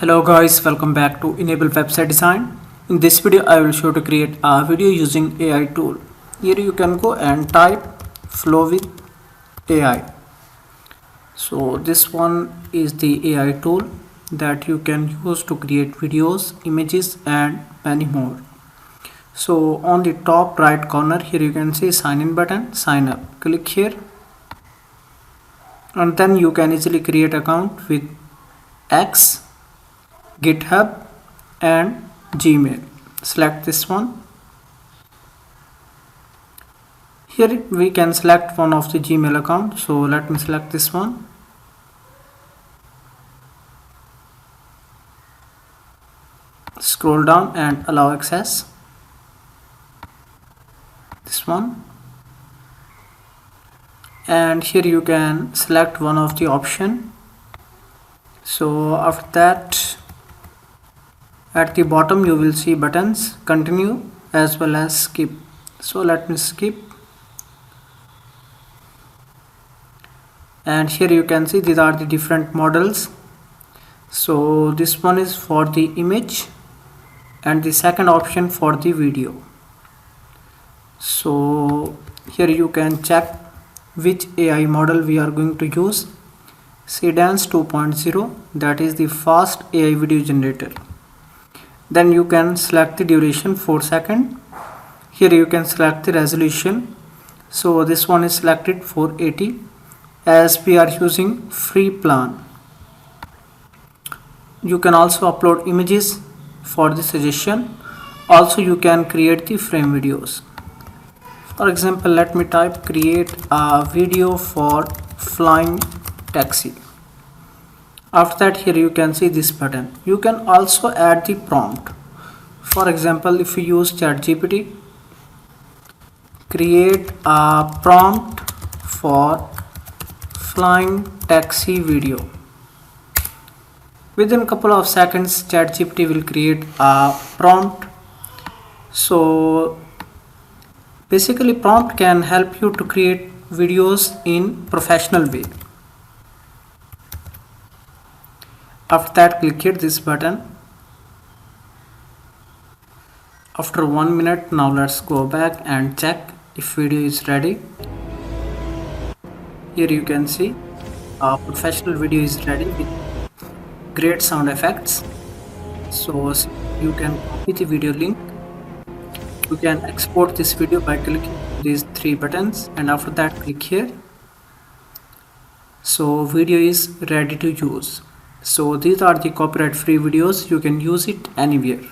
Hello guys, welcome back to Enable Website Design. In this video I will show to create a video using AI tool. Here you can go and type Flowith AI. So this one is the AI tool that you can use to create videos, images and many more. So on the top right corner here you can see sign in button, sign up. Click here and then you can easily create account with X, GitHub and Gmail. Select this one. Here we can select one of the Gmail account, so let me select this one. Scroll down and allow access. This one. And here you can select one of the option. So after that, at the bottom you will see buttons continue as well as skip. So let me skip. And here you can see these are the different models. So this one is for the image and the second option for the video. So here you can check which AI model we are going to use. Sedance 2.0, that is the fast AI video generator. Then you can select the duration 4 seconds. Here you can select the resolution. So this one is selected 480 as we are using free plan. You can also upload images for the suggestion. Also you can create the frame videos. For example, let me type create a video for flying taxi. After that, here you can see this button. You can also add the prompt. For example, if you use ChatGPT, create a prompt for flying taxi video. Within a couple of seconds, ChatGPT will create a prompt. So basically, prompt can help you to create videos in professional way. After that, click here this button. After 1 minute, now let's go back and check if video is ready. Here you can see a professional video is ready with great sound effects. So you can copy the video link. You can export this video by clicking these 3 buttons and after that click here. So video is ready to use. So these are the copyright free videos. You can use it anywhere.